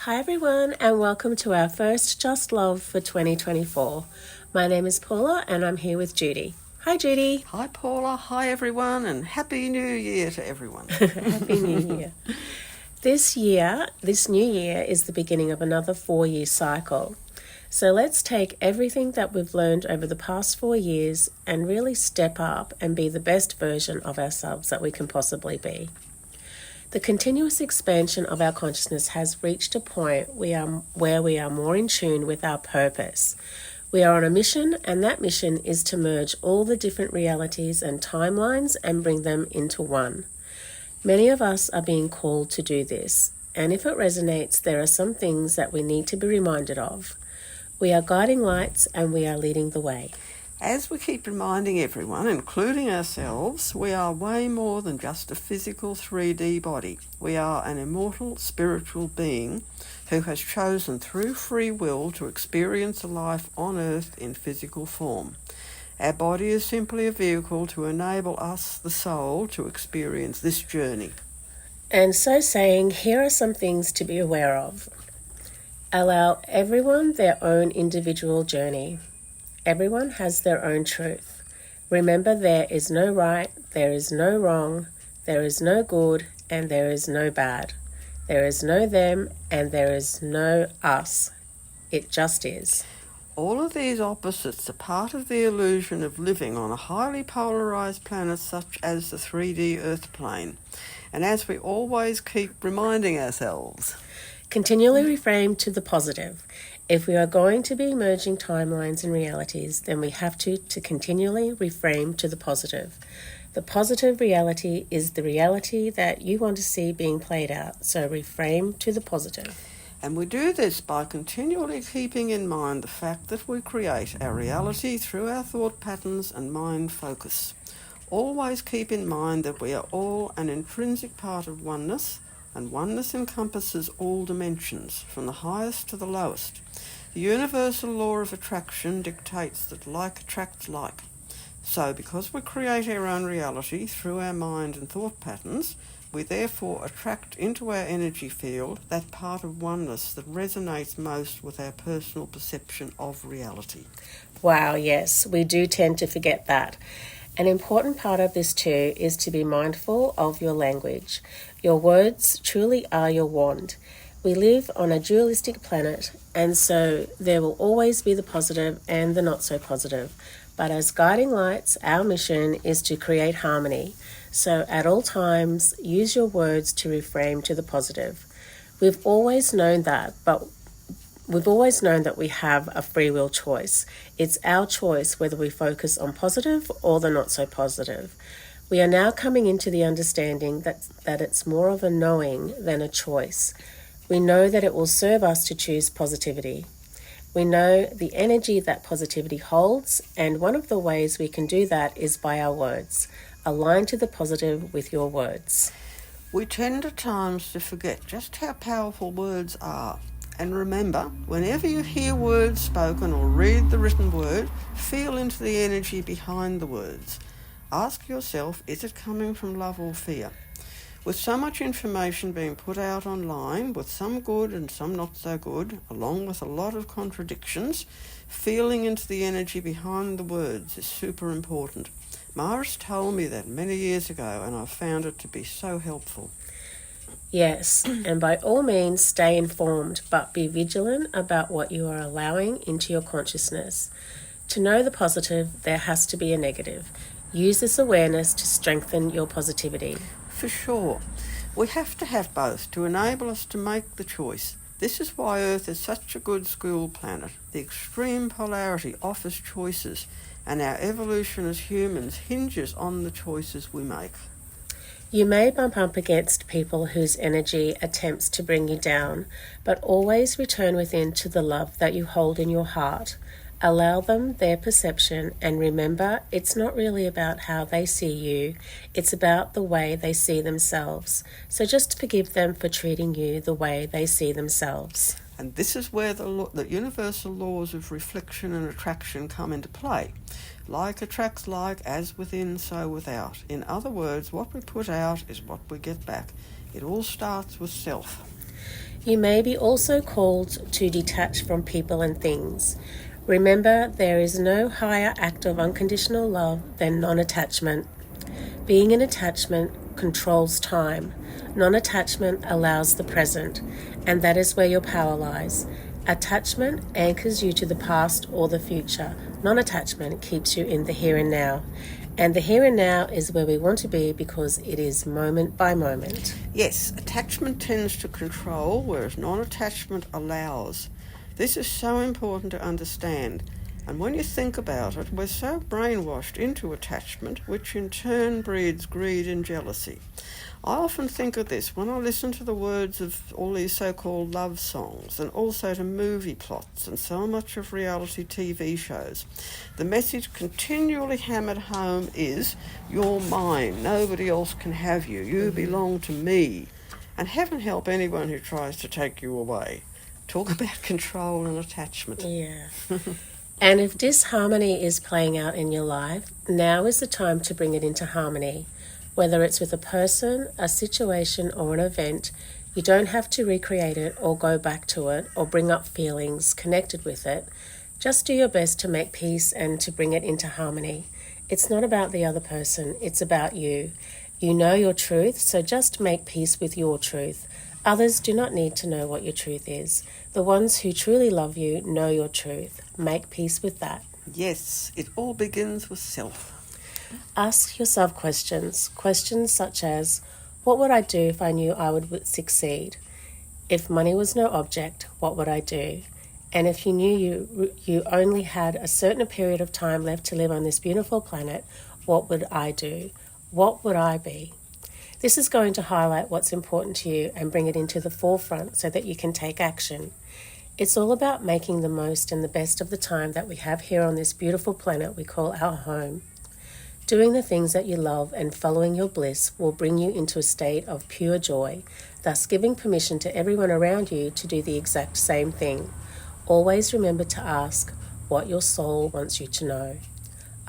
Hi everyone, and welcome to our first Just Love for 2024. My name is Paula and I'm here with Judy. Hi Judy. Hi Paula, hi everyone, and Happy New Year to everyone. Happy New Year. This new year is the beginning of another 4-year cycle. So let's take everything that we've learned over the past 4 years and really step up and be the best version of ourselves that we can possibly be. The continuous expansion of our consciousness has reached a point where we are more in tune with our purpose. We are on a mission, and that mission is to merge all the different realities and timelines and bring them into one. Many of us are being called to do this, and if it resonates, there are some things that we need to be reminded of. We are guiding lights and we are leading the way. As we keep reminding everyone, including ourselves, we are way more than just a physical 3D body. We are an immortal spiritual being who has chosen through free will to experience a life on earth in physical form. Our body is simply a vehicle to enable us, the soul, to experience this journey. And so saying, here are some things to be aware of. Allow everyone their own individual journey. Everyone has their own truth. Remember, there is no right, there is no wrong, there is no good, and there is no bad. There is no them, and there is no us. It just is. All of these opposites are part of the illusion of living on a highly polarized planet such as the 3D Earth plane. And as we always keep reminding ourselves, continually reframe to the positive. If we are going to be merging timelines and realities, then we have to continually reframe to the positive. The positive reality is the reality that you want to see being played out, so reframe to the positive. And we do this by continually keeping in mind the fact that we create our reality through our thought patterns and mind focus. Always keep in mind that we are all an intrinsic part of oneness, and oneness encompasses all dimensions, from the highest to the lowest. The universal law of attraction dictates that like attracts like. So, because we create our own reality through our mind and thought patterns, we therefore attract into our energy field that part of oneness that resonates most with our personal perception of reality. Wow, yes, we do tend to forget that. An important part of this too is to be mindful of your language. Your words truly are your wand. We live on a dualistic planet, and so there will always be the positive and the not so positive. But as guiding lights, our mission is to create harmony. So at all times, use your words to reframe to the positive. We've always known that we have a free will choice. It's our choice whether we focus on positive or the not so positive. We are now coming into the understanding that it's more of a knowing than a choice. We know that it will serve us to choose positivity. We know the energy that positivity holds, and one of the ways we can do that is by our words. Align to the positive with your words. We tend at times to forget just how powerful words are. And remember, whenever you hear words spoken or read the written word, feel into the energy behind the words. Ask yourself, is it coming from love or fear? With so much information being put out online, with some good and some not so good, along with a lot of contradictions, feeling into the energy behind the words is super important. Mars told me that many years ago, and I've found it to be so helpful. Yes, and by all means stay informed, but be vigilant about what you are allowing into your consciousness. To know the positive, there has to be a negative. Use this awareness to strengthen your positivity. For sure. We have to have both to enable us to make the choice. This is why Earth is such a good school planet. The extreme polarity offers choices, and our evolution as humans hinges on the choices we make. You may bump up against people whose energy attempts to bring you down, but always return within to the love that you hold in your heart. Allow them their perception, and remember, it's not really about how they see you, it's about the way they see themselves. So just forgive them for treating you the way they see themselves. And this is where the universal laws of reflection and attraction come into play. Like attracts like, as within, so without. In other words, what we put out is what we get back. It all starts with self. You may be also called to detach from people and things. Remember, there is no higher act of unconditional love than non-attachment. Being in attachment controls time. Non-attachment allows the present, and that is where your power lies. Attachment anchors you to the past or the future. Non-attachment keeps you in the here and now. And the here and now is where we want to be because it is moment by moment. Yes, attachment tends to control, whereas non-attachment allows. This is so important to understand. And when you think about it, we're so brainwashed into attachment, which in turn breeds greed and jealousy. I often think of this when I listen to the words of all these so-called love songs and also to movie plots and so much of reality TV shows. The message continually hammered home is, you're mine, nobody else can have you, you belong to me. And heaven help anyone who tries to take you away. Talk about control and attachment. Yeah. And if disharmony is playing out in your life, now is the time to bring it into harmony. Whether it's with a person, a situation, or an event, you don't have to recreate it or go back to it or bring up feelings connected with it. Just do your best to make peace and to bring it into harmony. It's not about the other person, it's about you. You know your truth, so just make peace with your truth. Others do not need to know what your truth is. The ones who truly love you know your truth. Make peace with that. Yes, it all begins with self. Ask yourself questions such as, what would I do if I knew I would succeed? If money was no object, what would I do? And if you knew you only had a certain period of time left to live on this beautiful planet, what would I do? What would I be? This is going to highlight what's important to you and bring it into the forefront so that you can take action. It's all about making the most and the best of the time that we have here on this beautiful planet we call our home. Doing the things that you love and following your bliss will bring you into a state of pure joy, thus giving permission to everyone around you to do the exact same thing. Always remember to ask what your soul wants you to know.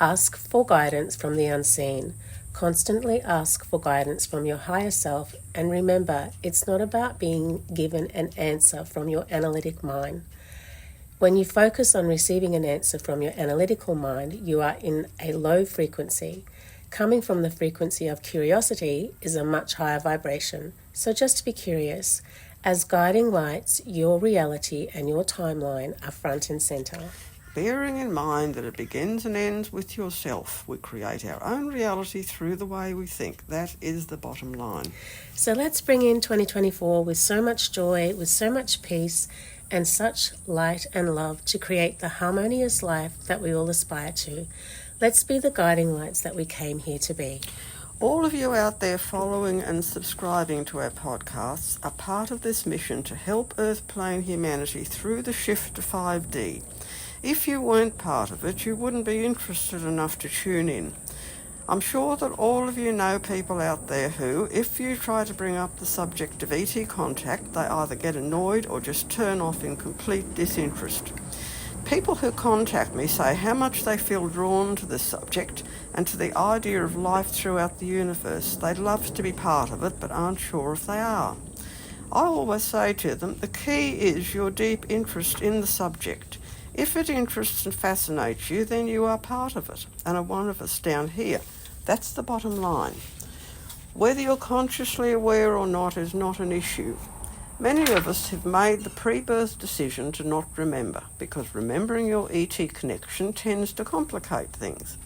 Ask for guidance from the unseen. Constantly ask for guidance from your higher self, and remember, it's not about being given an answer from your analytic mind. When you focus on receiving an answer from your analytical mind, you are in a low frequency. Coming from the frequency of curiosity is a much higher vibration, so just be curious. As guiding lights, your reality and your timeline are front and center. Bearing in mind that it begins and ends with yourself, we create our own reality through the way we think. That is the bottom line. So let's bring in 2024 with so much joy, with so much peace, and such light and love to create the harmonious life that we all aspire to. Let's be the guiding lights that we came here to be. All of you out there following and subscribing to our podcasts are part of this mission to help Earth plane humanity through the shift to 5D. If you weren't part of it, you wouldn't be interested enough to tune in. I'm sure that all of you know people out there who, if you try to bring up the subject of ET contact, they either get annoyed or just turn off in complete disinterest. People who contact me say how much they feel drawn to this subject and to the idea of life throughout the universe. They'd love to be part of it, but aren't sure if they are. I always say to them, the key is your deep interest in the subject. If it interests and fascinates you, then you are part of it and are one of us down here. That's the bottom line. Whether you're consciously aware or not is not an issue. Many of us have made the pre-birth decision to not remember, because remembering your ET connection tends to complicate things.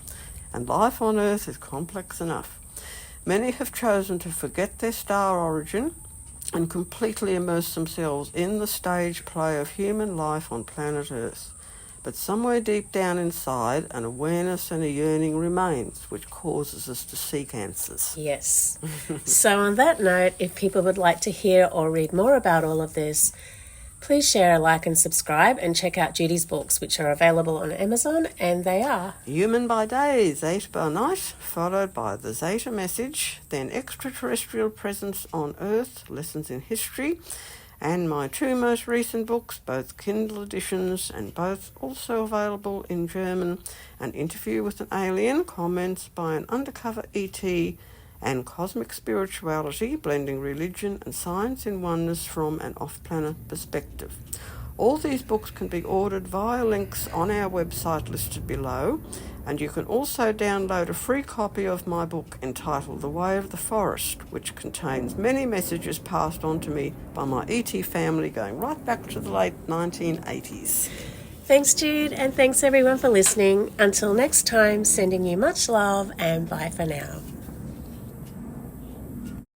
And life on Earth is complex enough. Many have chosen to forget their star origin and completely immerse themselves in the stage play of human life on planet Earth. But somewhere deep down inside, an awareness and a yearning remains, which causes us to seek answers. Yes. So on that note, if people would like to hear or read more about all of this, please share, like and subscribe, and check out Judy's books, which are available on Amazon, and they are Human by Day, Zeta by Night, followed by The Zeta Message, then Extraterrestrial Presence on Earth, Lessons in History, and my two most recent books, both Kindle editions and both also available in German, An Interview with an Alien, Comments by an Undercover ET, and Cosmic Spirituality, Blending Religion and Science in Oneness from an Off-Planet Perspective. All these books can be ordered via links on our website listed below, and you can also download a free copy of my book entitled The Way of the Forest, which contains many messages passed on to me by my ET family going right back to the late 1980s. Thanks, Jude, and thanks everyone for listening. Until next time, sending you much love and bye for now.